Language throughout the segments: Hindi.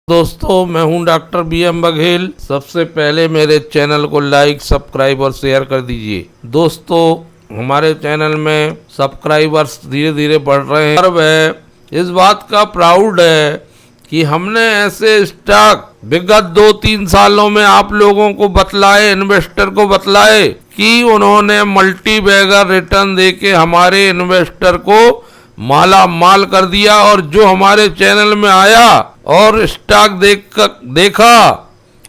दोस्तों, मैं हूं डॉक्टर BM बघेल। सबसे पहले मेरे चैनल को लाइक, सब्सक्राइब और शेयर कर दीजिए। दोस्तों, हमारे चैनल में सब्सक्राइबर्स धीरे धीरे बढ़ रहे हैं। गर्व है, इस बात का प्राउड है कि हमने ऐसे स्टॉक विगत 2-3 सालों में आप लोगों को बतलाए, इन्वेस्टर को बतलाए कि उन्होंने मल्टी बैगर रिटर्न देके हमारे इन्वेस्टर को माला माल कर दिया। और जो हमारे चैनल में आया और स्टॉक देखा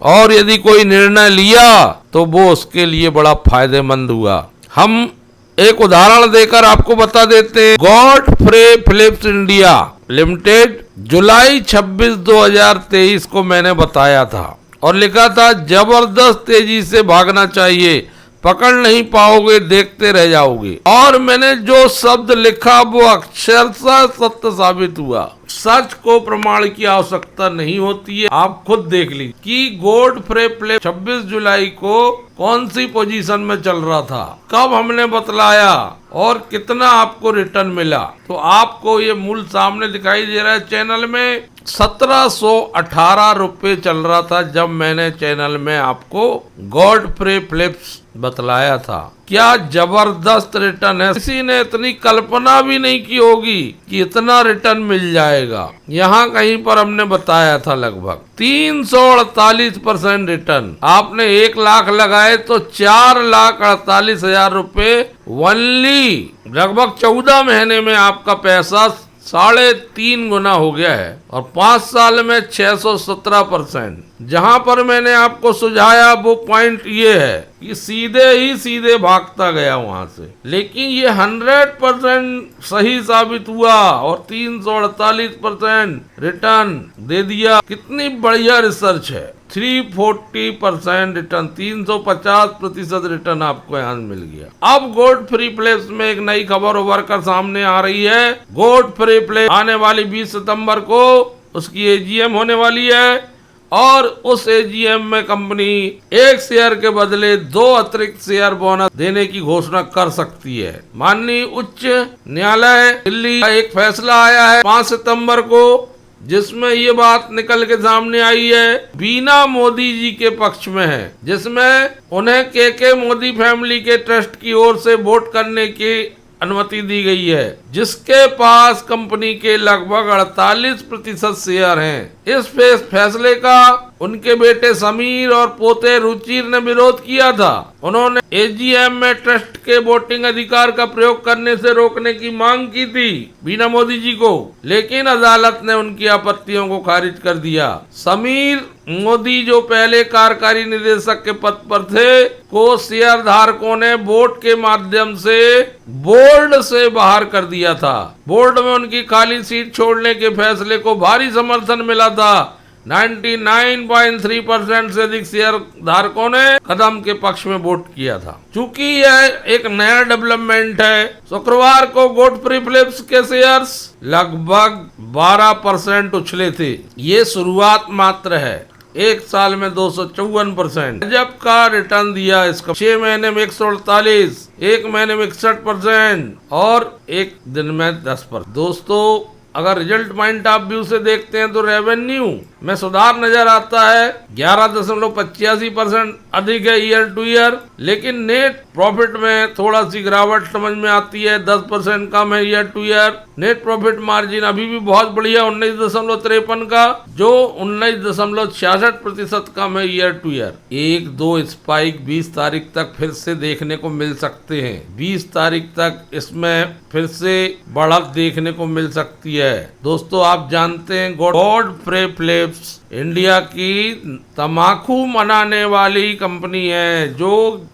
और यदि कोई निर्णय लिया तो वो उसके लिए बड़ा फायदेमंद हुआ। हम एक उदाहरण देकर आपको बता देते हैं। गॉडफ्रे फिलिप्स इंडिया लिमिटेड जुलाई 26, 2023 को मैंने बताया था और लिखा था जबरदस्त तेजी से भागना चाहिए, पकड़ नहीं पाओगे, देखते रह जाओगे। और मैंने जो शब्द लिखा वो अक्षरशः सत्य साबित हुआ। सच को प्रमाण की आवश्यकता नहीं होती है, आप खुद देख लीजिए कि गॉडफ्रे फिलिप्स 26 जुलाई को कौन सी पोजीशन में चल रहा था, कब हमने बतलाया और कितना आपको रिटर्न मिला। तो आपको ये मूल सामने दिखाई दे रहा है। चैनल में 1718 रुपए चल रहा था जब मैंने चैनल में आपको गॉडफ्रे फिलिप्स बतलाया था। क्या जबरदस्त रिटर्न है। किसी ने इतनी कल्पना भी नहीं की होगी कि इतना रिटर्न मिल जाएगा। यहाँ कहीं पर हमने बताया था लगभग 348% रिटर्न। आपने 1 लाख लगाए तो 4,48,000 रुपए वनली लगभग 14 महीने में आपका पैसा 3.5 गुना हो गया है और 5 साल में 617%। जहां पर मैंने आपको सुझाया वो पॉइंट ये है कि सीधे भागता गया वहां से, लेकिन ये 100% सही साबित हुआ और 348% रिटर्न दे दिया। कितनी बढ़िया रिसर्च है। 340% रिटर्न, 350% रिटर्न आपको यहाँ मिल गया। अब गॉडफ्रे फिलिप्स में एक नई खबर उभर कर सामने आ रही है। गॉडफ्रे फिलिप्स आने वाली 20 सितंबर को उसकी AGM होने वाली है और उस AGM में कंपनी 1 शेयर के बदले 2 अतिरिक्त शेयर बोनस देने की घोषणा कर सकती है। माननीय उच्च न्यायालय दिल्ली का एक फैसला आया है 5 सितंबर को, जिसमें ये बात निकल के सामने आई है, बीना मोदी जी के पक्ष में है, जिसमें उन्हें KK मोदी फैमिली के ट्रस्ट की ओर से वोट करने की अनुमति दी गई है, जिसके पास कंपनी के लगभग 48% शेयर हैं। इस फैसले का उनके बेटे समीर और पोते रुचिर ने विरोध किया था। उन्होंने AGM में ट्रस्ट के वोटिंग अधिकार का प्रयोग करने से रोकने की मांग की थी बीना मोदी जी को, लेकिन अदालत ने उनकी आपत्तियों को खारिज कर दिया। समीर मोदी जो पहले कार्यकारी निदेशक के पद पर थे को शेयर धारकों ने वोट के माध्यम से बोर्ड से बाहर कर दिया था। बोर्ड में उनकी खाली सीट छोड़ने के फैसले को भारी समर्थन मिला था। 99.3% से अधिक शेयर धारकों ने कदम के पक्ष में वोट किया था। चूंकि यह एक नया डेवलपमेंट है, शुक्रवार को गॉडफ्रे फिलिप्स के शेयर्स लगभग 12% उछले थे। ये शुरुआत मात्र है। 1 साल में 254% गजब का रिटर्न दिया इसका। 6 महीने में 148, 1 महीने में 61% और 1 दिन में 10%। दोस्तों, अगर रिजल्ट पॉइंट ऑफ व्यू से देखते हैं तो रेवेन्यू में सुधार नजर आता है। 11.85% अधिक है ईयर टू ईयर, लेकिन नेट प्रॉफिट में थोड़ा सी गिरावट समझ में आती है, 10% कम है year two year. Net profit margin अभी भी बहुत बढ़िया 19.53 का, जो 19.66% कम है ईयर टू ईयर। 1-2 स्पाइक 20 तारीख तक फिर से देखने को मिल सकते हैं। 20 तारीख तक इसमें फिर से बढ़त देखने को मिल सकती है। दोस्तों, आप जानते हैं गॉडफ्रे फिलिप्स इंडिया की तंबाकू बनाने वाली कंपनी है,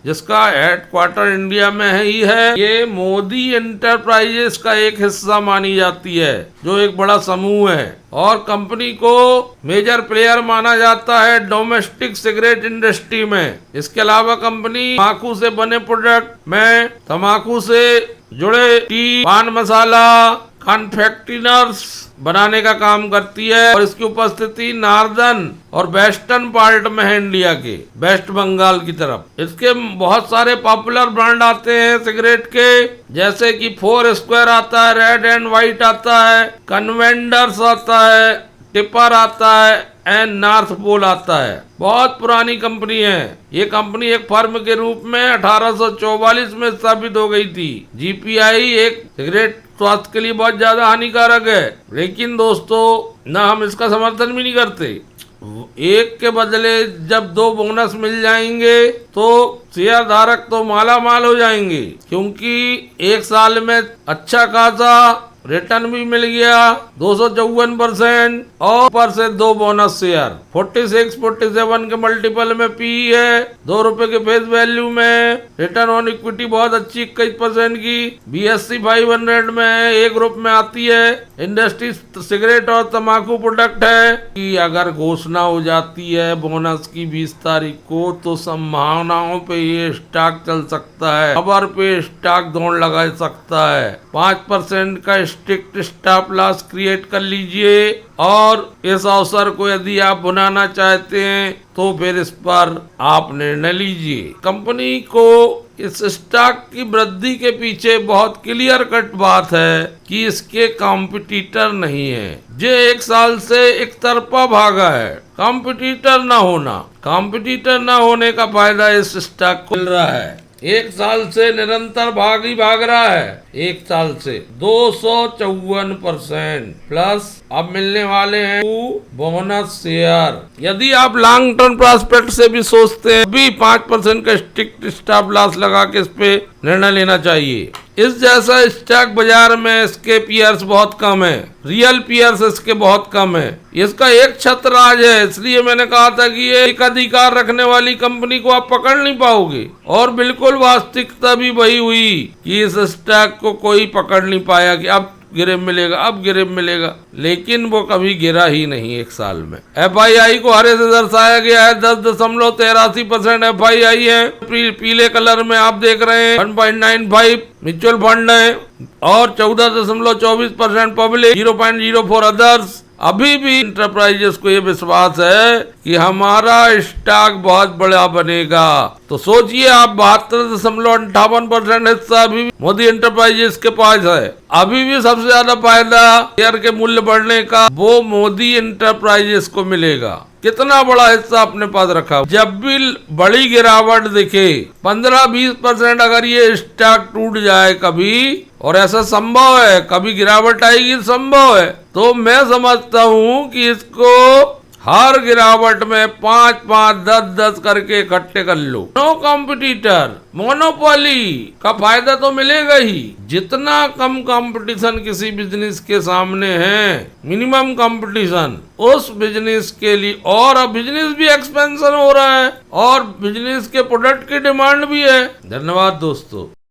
जिसका हेडक्वार्टर इंडिया में ही है। ये मोदी एंटरप्राइजेस का एक हिस्सा मानी जाती है, जो एक बड़ा समूह है और कंपनी को मेजर प्लेयर माना जाता है डोमेस्टिक सिगरेट इंडस्ट्री में। इसके अलावा कंपनी तंबाकू से बने प्रोडक्ट में तंबाकू से जुड़े टी, पान मसाला, कन्फेक्शनर्स बनाने का काम करती है और इसकी उपस्थिति नॉर्दर्न और वेस्टर्न पार्ट में है इंडिया के, वेस्ट बंगाल की तरफ। इसके बहुत सारे पॉपुलर ब्रांड आते हैं सिगरेट के, जैसे कि 4 स्क्वायर आता है, रेड एंड व्हाइट आता है, कन्वेंडर्स आता है, टिपर आता है, एंड नॉर्थ पोल आता है। बहुत पुरानी कंपनी है। ये कंपनी एक फर्म के रूप में 1844 में स्थापित हो गई थी। जीपीआई एक सिगरेट स्वास्थ्य के लिए बहुत ज्यादा हानिकारक है, लेकिन दोस्तों ना हम इसका समर्थन भी नहीं करते। एक के बदले जब 2 बोनस मिल जाएंगे तो शेयर धारक तो माला माल हो जाएंगे, क्योंकि एक साल में अच्छा खासा रिटर्न भी मिल गया 254% और ऊपर से 2 बोनस शेयर। 46-47 के मल्टीपल में पी है, 2 रुपए के फेस वैल्यू में। रिटर्न ऑन इक्विटी बहुत अच्छी 21% की। BSE 500 में एक ग्रुप में आती है। इंडस्ट्री सिगरेट और तंबाकू प्रोडक्ट है कि अगर घोषणा हो जाती है बोनस की 20 तारीख को तो संभावनाओं पे ये स्टॉक चल सकता है, खबर पे स्टॉक दौड़ लगा सकता है। 5% का स्ट्रिक्ट स्टॉप लॉस क्रिएट कर लीजिए और इस अवसर को यदि आप बनाना चाहते हैं तो फिर इस पर आप निर्णय लीजिए। कंपनी को इस स्टॉक की वृद्धि के पीछे बहुत क्लियर कट बात है कि इसके कॉम्पिटिटर नहीं है। जो 1 साल से एक तरफा भागा है। कॉम्पिटिटर ना होने का फायदा इस स्टॉक को मिल रहा है। 1 साल से निरंतर भाग रहा है। 1 साल से 254% प्लस अब मिलने वाले हैं बोनस शेयर। यदि आप लॉन्ग टर्म प्रोस्पेक्ट से भी सोचते हैं, भी 5% का स्ट्रिक्ट स्टॉप लॉस लगा के इस पे निर्णय लेना चाहिए। इस जैसा स्टॉक बाजार में इसके पीयर्स बहुत कम है, रियल पीयर्स इसके बहुत कम है। इसका एक छत्रराज है, इसलिए मैंने कहा था कि ये एक अधिकार रखने वाली कंपनी को आप पकड़ नहीं पाओगे। और बिल्कुल वास्तविकता भी वही हुई कि इस स्टॉक को कोई पकड़ नहीं पाया कि अब गिरे मिलेगा, लेकिन वो कभी गिरा ही नहीं। 1 साल में FII को हरे से दर्शाया गया है। 10.83% FII है। पीले कलर में आप देख रहे हैं 1.95 म्यूचुअल फंड है और 14.24% पब्लिक, 0.04 अदर्स। अभी भी इंटरप्राइजेस को ये विश्वास है कि हमारा स्टॉक बहुत बड़ा बनेगा। तो सोचिए आप 72.58% हिस्सा अभी मोदी इंटरप्राइजेस के पास है। अभी भी सबसे ज्यादा फायदा शेयर के मूल्य बढ़ने का वो मोदी इंटरप्राइजेस को मिलेगा। कितना बड़ा हिस्सा अपने पास रखा। जब भी बड़ी गिरावट दिखे 15-20% अगर ये स्टॉक टूट जाए कभी, और ऐसा संभव है, कभी गिरावट आएगी संभव है, तो मैं समझता हूँ कि इसको हर गिरावट में 5-5, 10-10 करके इकट्ठे कर लो। नो कॉम्पिटिटर, मोनोपोली का फायदा तो मिलेगा ही। जितना कम कंपटीशन किसी बिजनेस के सामने है, मिनिमम कंपटीशन उस बिजनेस के लिए, और अब बिजनेस भी एक्सपेंशन हो रहा है और बिजनेस के प्रोडक्ट की डिमांड भी है। धन्यवाद दोस्तों।